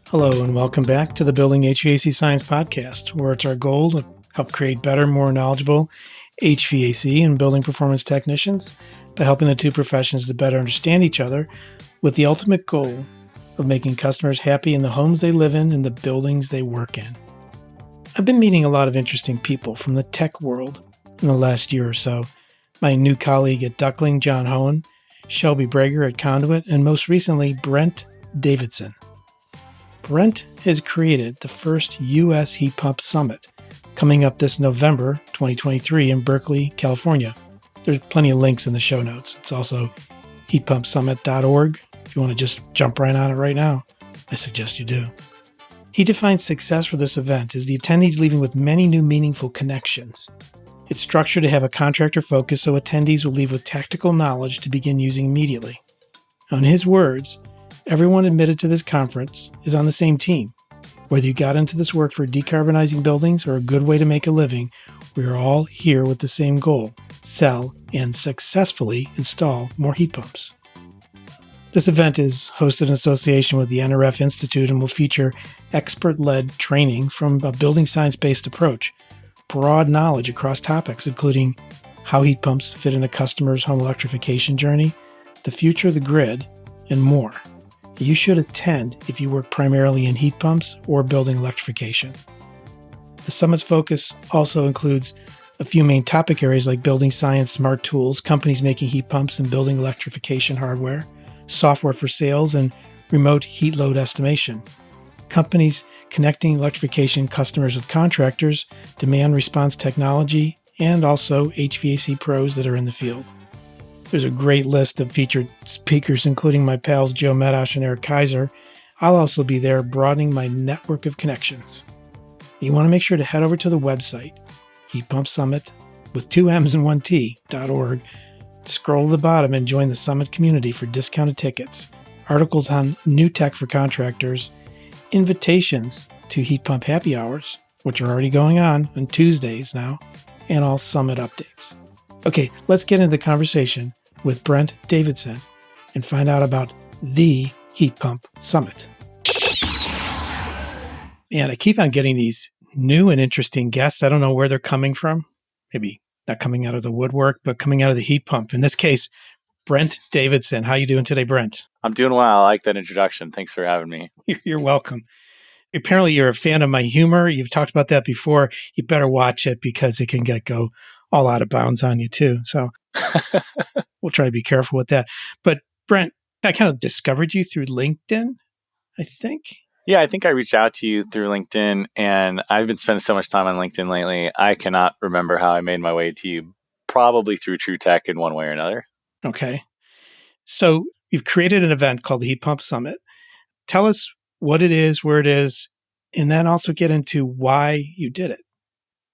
Hello, and welcome back to the Building HVAC Science podcast, where it's our goal to help create better, more knowledgeable HVAC and building performance technicians by helping the two professions to better understand each other with the ultimate goal of making customers happy in the homes they live in and the buildings they work in. I've been meeting a lot of interesting people from the tech world in the last year or so. My new colleague at Duckling, John Hoehn, Shelby Breger at Conduit, and most recently, Brent Davidson. Brent has created the first U.S. heat pump summit coming up this November 2023 in Berkeley, California. There's plenty of links in the show notes. It's also heatpumpsummit.org. If you want to just jump right on it right now, I suggest you do. He defines success for this event as the attendees leaving with many new meaningful connections. It's structured to have a contractor focus so attendees will leave with tactical knowledge to begin using immediately. Now, in his words, everyone admitted to this conference is on the same team. Whether you got into this work for decarbonizing buildings or a good way to make a living, we are all here with the same goal: sell and successfully install more heat pumps. This event is hosted in association with the Eneref Institute and will feature expert-led training from a building science-based approach, broad knowledge across topics including how heat pumps fit in a customer's home electrification journey, the future of the grid, and more. You should attend if you work primarily in heat pumps or building electrification. The summit's focus also includes a few main topic areas like building science, smart tools, companies making heat pumps and building electrification hardware, software for sales, and remote heat load estimation. Companies connecting electrification customers with contractors, demand response technology, and also HVAC pros that are in the field. There's a great list of featured speakers, including my pals Joe Medosh and Eric Kaiser. I'll also be there broadening my network of connections. You want to make sure to head over to the website, heatpumpsummit, with 2 M's and 1 T.org. Scroll to the bottom and join the summit community for discounted tickets, articles on new tech for contractors, invitations to heat pump happy hours, which are already going on Tuesdays now, and all summit updates. Okay, let's get into the conversation with Brent Davidson and find out about the Heat Pump Summit. Man, I keep on getting these new and interesting guests. I don't know where they're coming from. Maybe not coming out of the woodwork, but coming out of the heat pump. In this case, Brent Davidson. How you doing today, Brent? I'm doing well. I like that introduction. Thanks for having me. You're welcome. Apparently, you're a fan of my humor. You've talked about that before. You better watch it because it can go all out of bounds on you too. So we'll try to be careful with that. But Brent, I kind of discovered you through LinkedIn, I think. Yeah, I think I reached out to you through LinkedIn, and I've been spending so much time on LinkedIn lately. I cannot remember how I made my way to you, probably through True Tech in one way or another. Okay. So you've created an event called the Heat Pump Summit. Tell us what it is, where it is, and then also get into why you did it.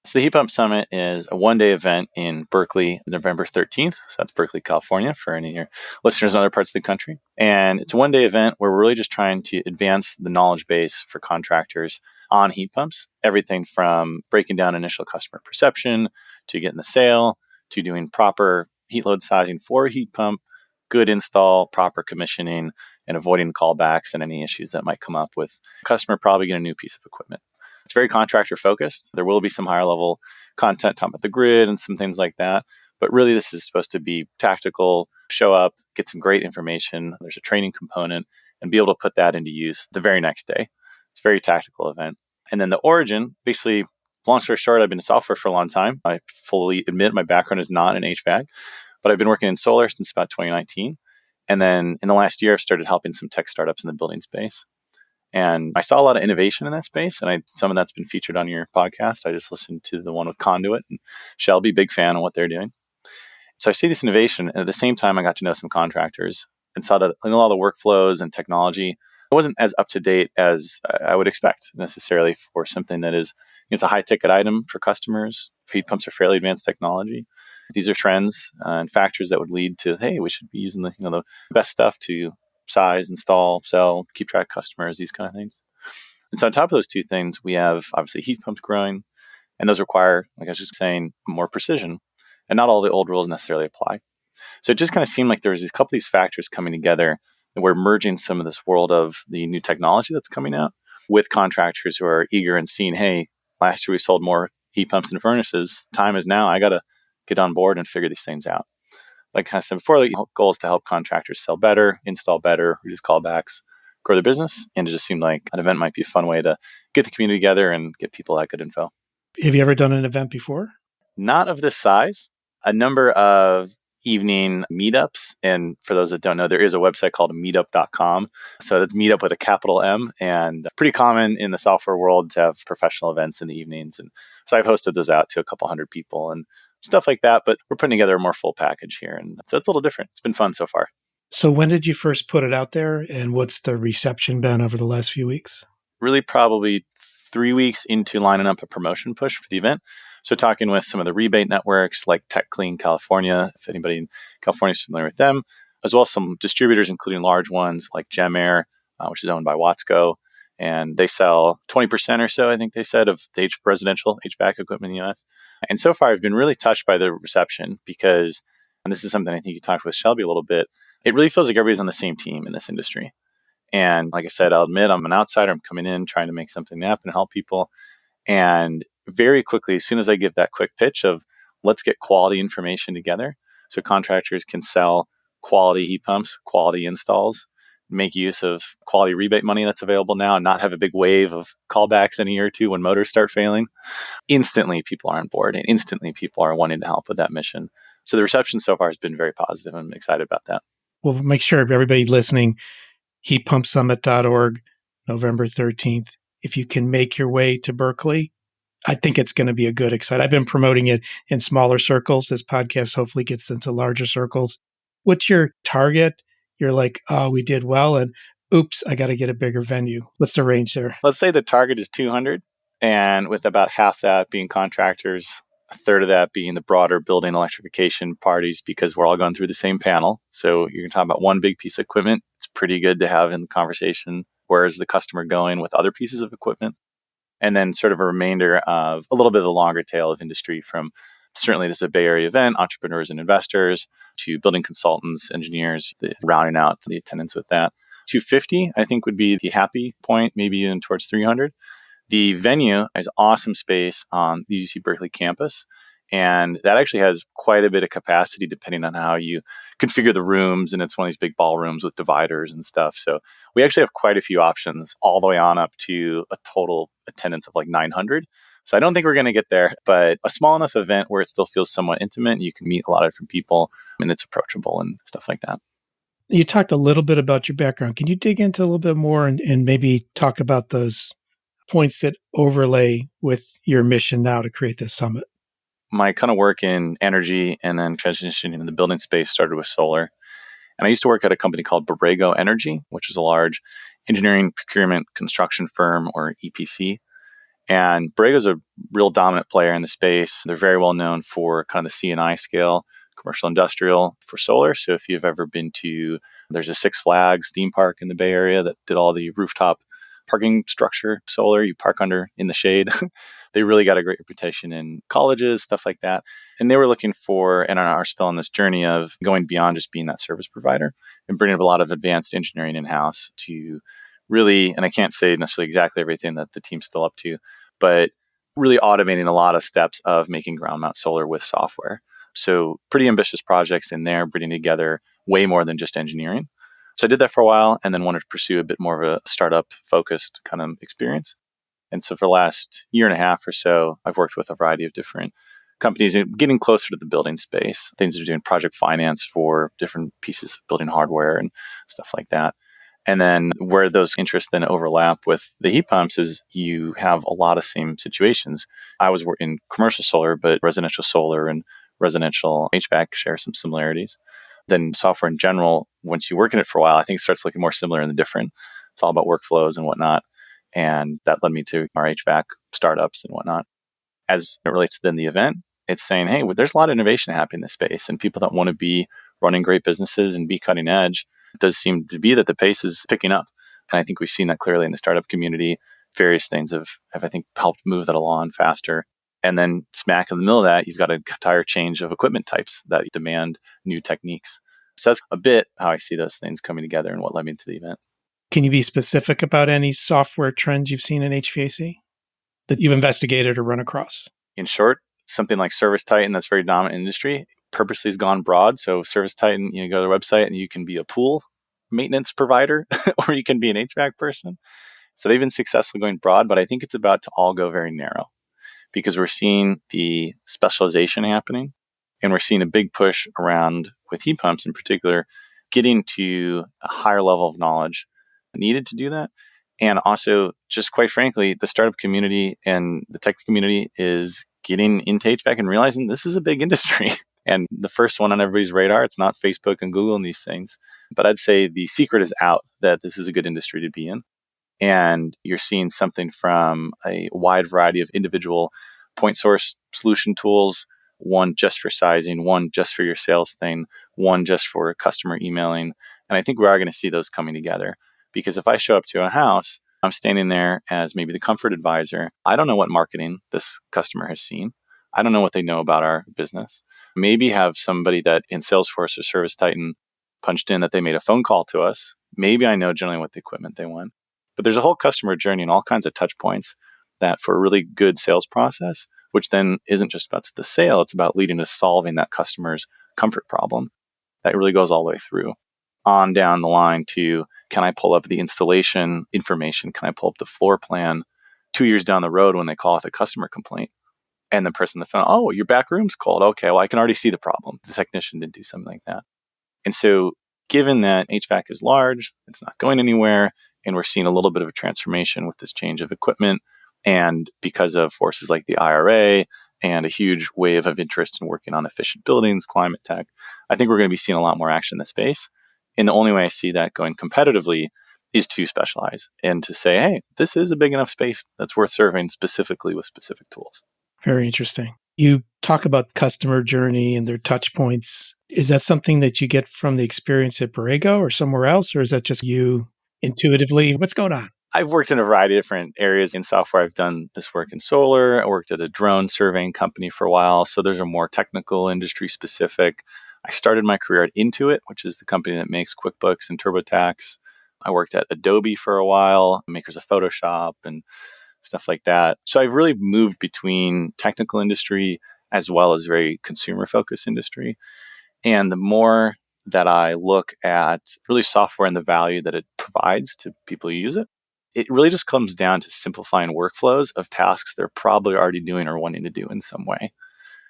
So the Heat Pump Summit is a one-day event in Berkeley, November 13th. So that's Berkeley, California, for any of your listeners in other parts of the country. And it's a one-day event where we're really just trying to advance the knowledge base for contractors on heat pumps. Everything from breaking down initial customer perception, to getting the sale, to doing proper heat load sizing for a heat pump, good install, proper commissioning, and avoiding callbacks and any issues that might come up with a customer probably getting a new piece of equipment. It's very contractor focused. There will be some higher level content talking about the grid and some things like that. But really, this is supposed to be tactical, show up, get some great information. There's a training component and be able to put that into use the very next day. It's a very tactical event. And then the origin, basically, long story short, I've been in software for a long time. I fully admit my background is not in HVAC, but I've been working in solar since about 2019. And then in the last year, I've started helping some tech startups in the building space. And I saw a lot of innovation in that space, and some of that's been featured on your podcast. I just listened to the one with Conduit and Shelby, big fan of what they're doing. So I see this innovation, and at the same time, I got to know some contractors and saw that a lot of the workflows and technology, it wasn't as up to date as I would expect necessarily for something that is, it's a high ticket item for customers. Heat pumps are fairly advanced technology. These are trends and factors that would lead to, hey, we should be using the best stuff to size, install, sell, keep track of customers, these kind of things. And so on top of those two things, we have obviously heat pumps growing, and those require, like I was just saying, more precision. And not all the old rules necessarily apply. So it just kind of seemed like there was a couple of these factors coming together, and we're merging some of this world of the new technology that's coming out with contractors who are eager and seeing, hey, last year we sold more heat pumps and furnaces. Time is now. I got to get on board and figure these things out. Like I said before, the goal is to help contractors sell better, install better, reduce callbacks, grow their business. And it just seemed like an event might be a fun way to get the community together and get people that good info. Have you ever done an event before? Not of this size. A number of evening meetups. And for those that don't know, there is a website called meetup.com. So that's meetup with a capital M, and pretty common in the software world to have professional events in the evenings. And so I've hosted those out to a couple hundred people and stuff like that. But we're putting together a more full package here. And so it's a little different. It's been fun so far. So when did you first put it out there, and what's the reception been over the last few weeks? Really probably 3 weeks into lining up a promotion push for the event. So talking with some of the rebate networks like Duckling, California, if anybody in California is familiar with them, as well as some distributors, including large ones like GemAir, which is owned by Watsco. And they sell 20% or so, I think they said, of the residential HVAC equipment in the US. And so far, I've been really touched by the reception because, and this is something I think you talked with Shelby a little bit, it really feels like everybody's on the same team in this industry. And like I said, I'll admit I'm an outsider. I'm coming in, trying to make something happen and help people. And very quickly, as soon as I give that quick pitch of let's get quality information together so contractors can sell quality heat pumps, quality installs, make use of quality rebate money that's available now, and not have a big wave of callbacks in a year or two when motors start failing, instantly people are on board and instantly people are wanting to help with that mission. So the reception so far has been very positive. I'm excited about that. Well, make sure everybody listening, heatpumpsummit.org, November 13th. If you can make your way to Berkeley, I think it's going to be a good excite. I've been promoting it in smaller circles. This podcast hopefully gets into larger circles. What's your target? You're like, oh, we did well, and oops, I got to get a bigger venue. What's the range there? Let's say the target is 200, and with about half that being contractors, a third of that being the broader building electrification parties, because we're all going through the same panel. So you're talking about one big piece of equipment. It's pretty good to have in the conversation. Where is the customer going with other pieces of equipment? And then sort of a remainder of a little bit of the longer tail of industry, from certainly this is a Bay Area event, entrepreneurs and investors, to building consultants, engineers, rounding out the attendance with that. 250, I think, would be the happy point, maybe even towards 300. The venue is awesome space on the UC Berkeley campus. And that actually has quite a bit of capacity depending on how you configure the rooms. And it's one of these big ballrooms with dividers and stuff. So we actually have quite a few options all the way on up to a total attendance of like 900. So I don't think we're going to get there, but a small enough event where it still feels somewhat intimate. You can meet a lot of different people and it's approachable and stuff like that. You talked a little bit about your background. Can you dig into a little bit more and maybe talk about those points that overlay with your mission now to create this summit? My kind of work in energy and then transitioning into the building space started with solar. And I used to work at a company called Borrego Energy, which is a large engineering, procurement, construction firm, or EPC. And Borrego is a real dominant player in the space. They're very well known for kind of the C&I scale, commercial industrial for solar. So if you've ever been to, there's a Six Flags theme park in the Bay Area that did all the rooftop parking structure solar. You park under in the shade. They really got a great reputation in colleges, stuff like that. And they were looking for, and are still on this journey of going beyond just being that service provider and bringing up a lot of advanced engineering in-house to really, and I can't say necessarily exactly everything that the team's still up to, but really automating a lot of steps of making ground mount solar with software. So pretty ambitious projects in there, bringing together way more than just engineering. So I did that for a while and then wanted to pursue a bit more of a startup focused kind of experience. And so for the last year and a half or so, I've worked with a variety of different companies and getting closer to the building space. Things are doing project finance for different pieces of building hardware and stuff like that. And then where those interests then overlap with the heat pumps is you have a lot of same situations. I was in commercial solar, but residential solar and residential HVAC share some similarities. Then software in general, once you work in it for a while, I think it starts looking more similar than different. It's all about workflows and whatnot. And that led me to our HVAC startups and whatnot. As it relates to then the event, it's saying, hey, there's a lot of innovation happening in this space, and people that want to be running great businesses and be cutting edge, it does seem to be that the pace is picking up. And I think we've seen that clearly in the startup community. Various things have I think, helped move that along faster. And then smack in the middle of that, you've got an entire change of equipment types that demand new techniques. So that's a bit how I see those things coming together and what led me to the event. Can you be specific about any software trends you've seen in HVAC that you've investigated or run across? In short, something like Service Titan that's very dominant in industry purposely has gone broad. So Service Titan, you go to their website and you can be a pool maintenance provider or you can be an HVAC person. So they've been successful going broad, but I think it's about to all go very narrow because we're seeing the specialization happening and we're seeing a big push around, with heat pumps in particular, getting to a higher level of knowledge needed to do that. And also, just quite frankly, the startup community and the tech community is getting into HVAC and realizing this is a big industry. And the first one on everybody's radar, it's not Facebook and Google and these things. But I'd say the secret is out that this is a good industry to be in. And you're seeing something from a wide variety of individual point source solution tools, one just for sizing, one just for your sales thing, one just for customer emailing. And I think we are going to see those coming together. Because if I show up to a house, I'm standing there as maybe the comfort advisor. I don't know what marketing this customer has seen. I don't know what they know about our business. Maybe have somebody that in Salesforce or Service Titan punched in that they made a phone call to us. Maybe I know generally what the equipment they want. But there's a whole customer journey and all kinds of touch points that for a really good sales process, which then isn't just about the sale, it's about leading to solving that customer's comfort problem. That really goes all the way through on down the line to, can I pull up the installation information? Can I pull up the floor plan 2 years down the road when they call with a customer complaint? And the person on the phone, oh, your back room's cold. Okay, well, I can already see the problem. The technician did do something like that. And so given that HVAC is large, it's not going anywhere, and we're seeing a little bit of a transformation with this change of equipment, and because of forces like the IRA and a huge wave of interest in working on efficient buildings, climate tech, I think we're going to be seeing a lot more action in this space. And the only way I see that going competitively is to specialize and to say, hey, this is a big enough space that's worth serving specifically with specific tools. Very interesting. You talk about customer journey and their touch points. Is that something that you get from the experience at Borrego or somewhere else, or is that just you intuitively? What's going on? I've worked in a variety of different areas in software. I've done this work in solar. I worked at a drone surveying company for a while. So there's a more technical, industry specific. I started my career at Intuit, which is the company that makes QuickBooks and TurboTax. I worked at Adobe for a while, makers of Photoshop and stuff like that. So I've really moved between technical industry as well as very consumer focused industry. And the more that I look at really software and the value that it provides to people who use it, it really just comes down to simplifying workflows of tasks they're probably already doing or wanting to do in some way.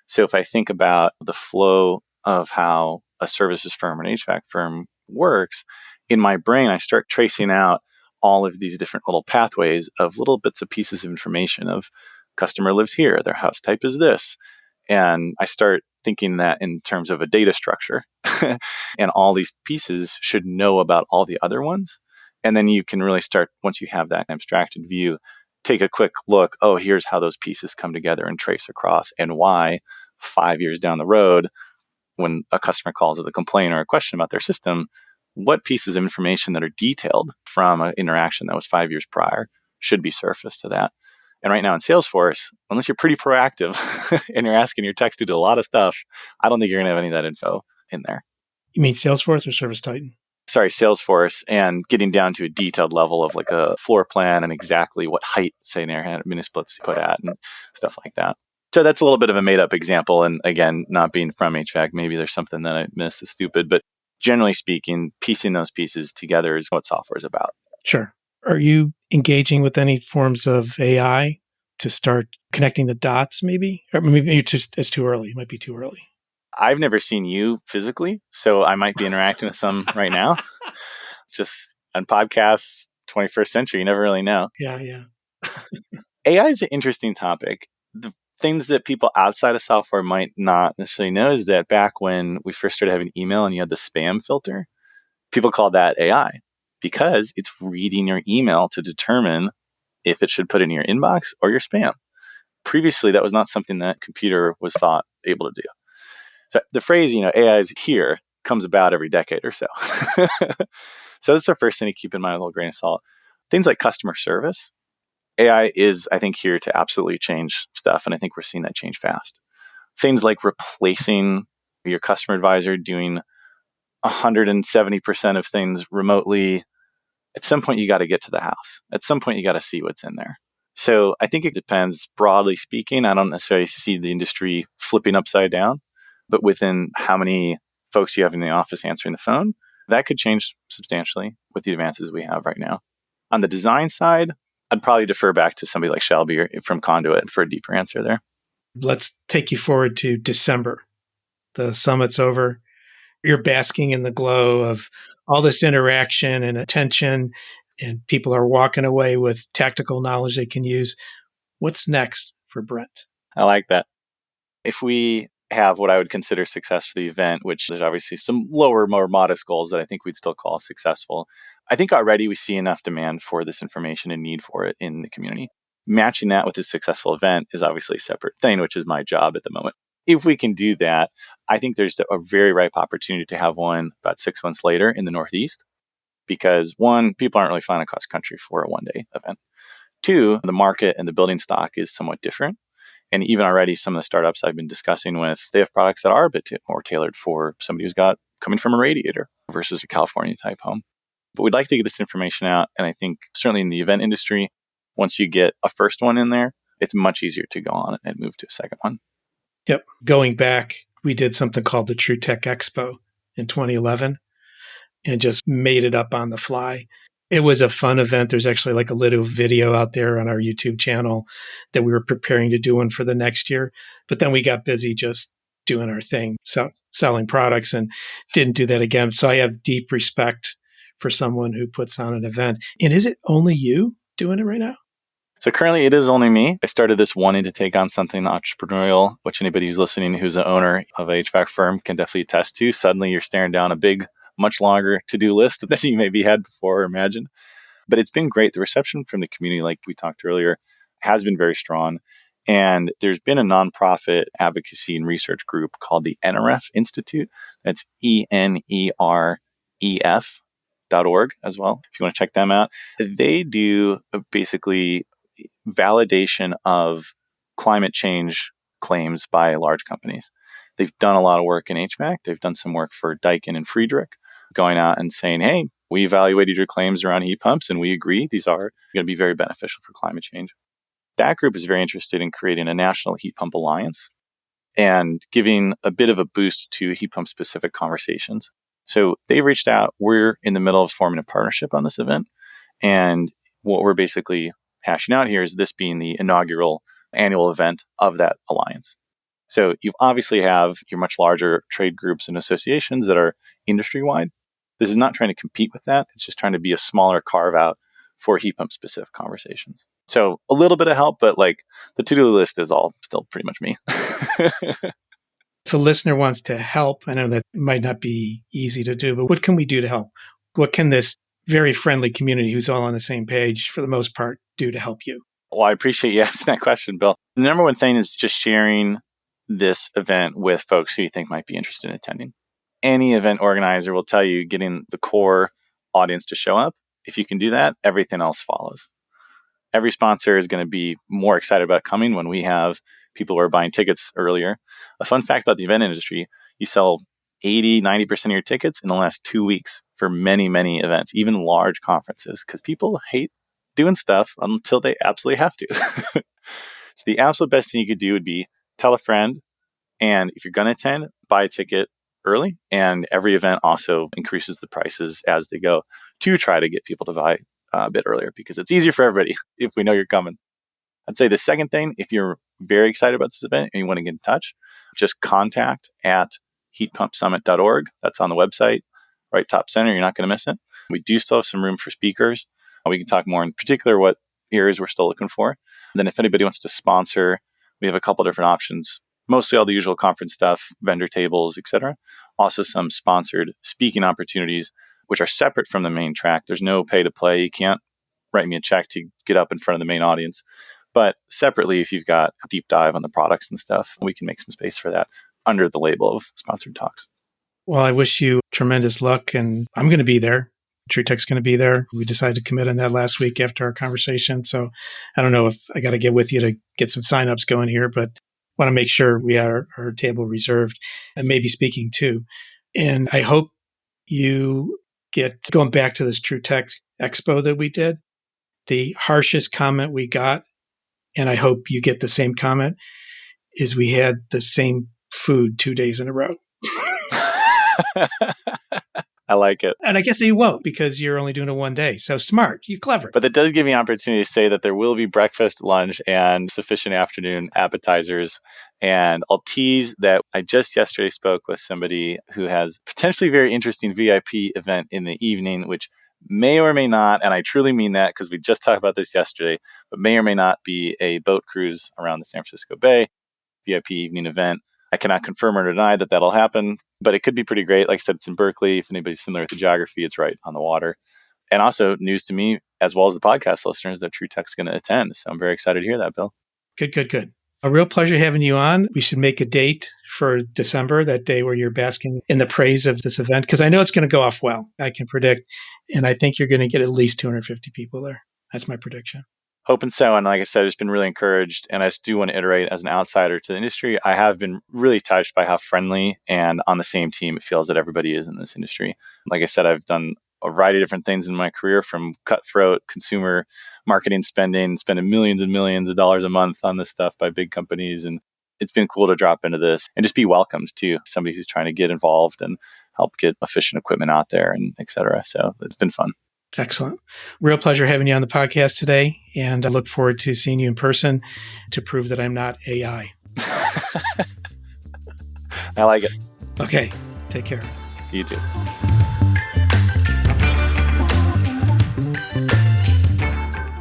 So if I think about the flow of how a services firm or an HVAC firm works, in my brain, I start tracing out all of these different little pathways of little bits of pieces of information of customer lives here, their house type is this. And I start thinking that in terms of a data structure and all these pieces should know about all the other ones. And then you can really start, once you have that abstracted view, take a quick look. Oh, here's how those pieces come together and trace across and why 5 years down the road, when a customer calls with a complaint or a question about their system, what pieces of information that are detailed from an interaction that was 5 years prior should be surfaced to that. And right now in Salesforce, unless you're pretty proactive and you're asking your techs to do a lot of stuff, I don't think you're going to have any of that info in there. You mean Salesforce or Service Titan? Sorry, Salesforce, and getting down to a detailed level of like a floor plan and exactly what height, say, an air mini splits put at and stuff like that. So that's a little bit of a made up example. And again, not being from HVAC, maybe there's something that I missed that's stupid. But generally speaking, piecing those pieces together is what software is about. Sure. Are you engaging with any forms of AI to start connecting the dots, maybe? Or maybe it's too early. It might be too early. I've never seen you physically, so I might be interacting with some right now. Just on podcasts, 21st century, you never really know. Yeah. AI is an interesting topic. The things that people outside of software might not necessarily know is that back when we first started having email and you had the spam filter, people called that AI because it's reading your email to determine if it should put in your inbox or your spam. Previously, that was not something that computer was thought able to do. So the phrase, AI is here comes about every decade or so. So that's the first thing to keep in mind, a little grain of salt. Things like customer service. AI is, I think, here to absolutely change stuff. And I think we're seeing that change fast. Things like replacing your customer advisor doing 170% of things remotely At some point, you got to get to the house. At some point, you got to see what's in there. So I think it depends, broadly speaking. I don't necessarily see the industry flipping upside down, but within how many folks you have in the office answering the phone, that could change substantially with the advances we have right now. On the design side, I'd probably defer back to somebody like Shelby from Conduit for a deeper answer there. Let's take you forward to December. The summit's over. You're basking in the glow of all this interaction and attention, and people are walking away with tactical knowledge they can use. What's next for Brent? I like that. If we have what I would consider success for the event, which there's obviously some lower, more modest goals that I think we'd still call successful, I think already we see enough demand for this information and need for it in the community. Matching that with a successful event is obviously a separate thing, which is my job at the moment. If we can do that, I think there's a very ripe opportunity to have one about 6 months later in the Northeast. Because one, people aren't really flying across country for a one-day event. Two, the market and the building stock is somewhat different. And even already, some of the startups I've been discussing with, they have products that are a bit more tailored for somebody who's got coming from a radiator versus a California type home. But we'd like to get this information out. And I think certainly in the event industry, once you get a first one in there, it's much easier to go on and move to a second one. Yep. Going back, we did something called the True Tech Expo in 2011 and just made it up on the fly. It was a fun event. There's actually like a little video out there on our YouTube channel that we were preparing to do one for the next year. But then we got busy just doing our thing, selling products, and didn't do that again. So I have deep respect for someone who puts on an event. And is it only you doing it right now? So currently it is only me. I started this wanting to take on something entrepreneurial, which anybody who's listening who's an owner of a HVAC firm can definitely attest to. Suddenly you're staring down a big, much longer to-do list than you maybe had before or imagined. But it's been great. The reception from the community, like we talked earlier, has been very strong. And there's been a nonprofit advocacy and research group called the Eneref Institute. That's ENEREF.org as well, if you want to check them out. They do basically validation of climate change claims by large companies. They've done a lot of work in HVAC. They've done some work for Daikin and Friedrich, going out and saying, hey, we evaluated your claims around heat pumps and we agree these are going to be very beneficial for climate change. That group is very interested in creating a national heat pump alliance and giving a bit of a boost to heat pump specific conversations. So they've reached out. We're in the middle of forming a partnership on this event. And what we're basically hashing out here is this being the inaugural annual event of that alliance. So you obviously have your much larger trade groups and associations that are industry-wide. This is not trying to compete with that. It's just trying to be a smaller carve-out for heat pump specific conversations. So a little bit of help, but like the to-do list is all still pretty much me. If a listener wants to help, I know that might not be easy to do, but what can we do to help? What can this very friendly community who's all on the same page, for the most part, do to help you? Well, I appreciate you asking that question, Bill. The number one thing is just sharing this event with folks who you think might be interested in attending. Any event organizer will tell you getting the core audience to show up. If you can do that, everything else follows. Every sponsor is going to be more excited about coming when we have people who are buying tickets earlier. A fun fact about the event industry, you sell 80, 90% of your tickets in the last 2 weeks for many, many events, even large conferences, because people hate doing stuff until they absolutely have to. So the absolute best thing you could do would be tell a friend. And if you're going to attend, buy a ticket early. And every event also increases the prices as they go to try to get people to buy a bit earlier because it's easier for everybody if we know you're coming. I'd say the second thing, if you're very excited about this event and you want to get in touch, just contact at heatpumpsummit.org. That's on the website, right top center. You're not going to miss it. We do still have some room for speakers. We can talk more in particular what areas we're still looking for. And then if anybody wants to sponsor, we have a couple different options. Mostly all the usual conference stuff, vendor tables, etc. Also some sponsored speaking opportunities, which are separate from the main track. There's no pay to play. You can't write me a check to get up in front of the main audience. But separately, if you've got a deep dive on the products and stuff, we can make some space for that under the label of sponsored talks. Well, I wish you tremendous luck, and I'm going to be there. TrueTech's going to be there. We decided to commit on that last week after our conversation. So I don't know if I got to get with you to get some signups going here, but want to make sure we have our table reserved and maybe speaking too. And I hope you get going back to this TrueTech expo that we did, the harshest comment we got, and I hope you get the same comment, is we had the same food 2 days in a row. I like it. And I guess you won't because you're only doing it one day. So smart. You're clever. But that does give me an opportunity to say that there will be breakfast, lunch, and sufficient afternoon appetizers. And I'll tease that I just yesterday spoke with somebody who has potentially very interesting VIP event in the evening, which may or may not, and I truly mean that because we just talked about this yesterday, but may or may not be a boat cruise around the San Francisco Bay, VIP evening event. I cannot confirm or deny that that'll happen, but it could be pretty great. Like I said, it's in Berkeley. If anybody's familiar with the geography, it's right on the water. And also news to me, as well as the podcast listeners, that TrueTech's going to attend. So I'm very excited to hear that, Bill. Good. A real pleasure having you on. We should make a date for December, that day where you're basking in the praise of this event, because I know it's going to go off well. I can predict. And I think you're going to get at least 250 people there. That's my prediction. Hoping so. And like I said, it's been really encouraged. And I just do want to iterate as an outsider to the industry. I have been really touched by how friendly and on the same team it feels that everybody is in this industry. Like I said, I've done a variety of different things in my career, from cutthroat consumer marketing spending millions and millions of dollars a month on this stuff by big companies. And it's been cool to drop into this and just be welcomed too. Somebody who's trying to get involved and help get efficient equipment out there and et cetera. So it's been fun. Excellent. Real pleasure having you on the podcast today. And I look forward to seeing you in person to prove that I'm not AI. I like it. Okay. Take care. You too.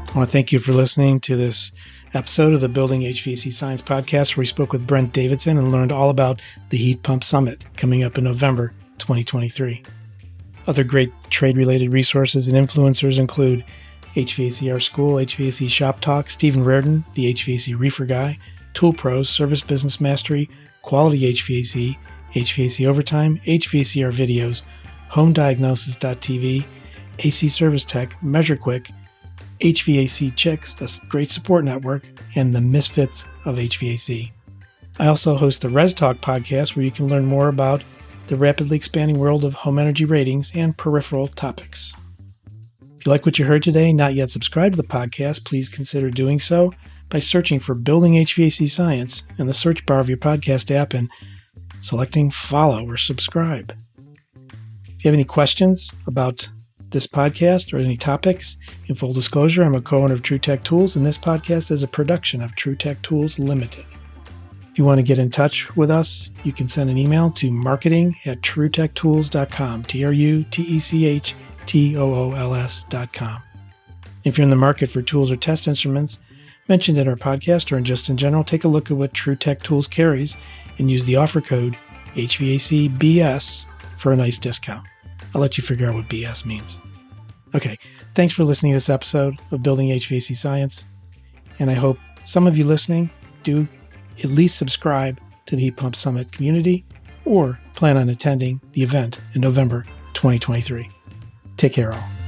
I want to thank you for listening to this episode of the Building HVAC Science podcast, where we spoke with Brent Davidson and learned all about the Heat Pump Summit coming up in November 2023. Other great trade-related resources and influencers include HVAC Our School, HVAC Shop Talk, Stephen Reardon, the HVAC Reefer Guy, Tool Pros, Service Business Mastery, Quality HVAC, HVAC Overtime, HVAC Our Videos, HomeDiagnosis.tv, AC Service Tech, MeasureQuick, HVAC Chicks, a great support network, and the Misfits of HVAC. I also host the Res Talk podcast, where you can learn more about the rapidly expanding world of home energy ratings and peripheral topics. If you like what you heard today, not yet subscribed to the podcast, please consider doing so by searching for Building HVAC Science in the search bar of your podcast app and selecting follow or subscribe. If you have any questions about this podcast or any topics, in full disclosure, I'm a co-owner of TrueTech Tools, and this podcast is a production of TrueTech Tools Limited. If you want to get in touch with us, you can send an email to marketing@truetechtools.com, TrueTechTools.com. If you're in the market for tools or test instruments mentioned in our podcast or just in general, take a look at what TrueTech Tools carries and use the offer code HVACBS for a nice discount. I'll let you figure out what BS means. Okay, thanks for listening to this episode of Building HVAC Science, and I hope some of you listening do at least subscribe to the Heat Pump Summit community or plan on attending the event in November 2023. Take care all.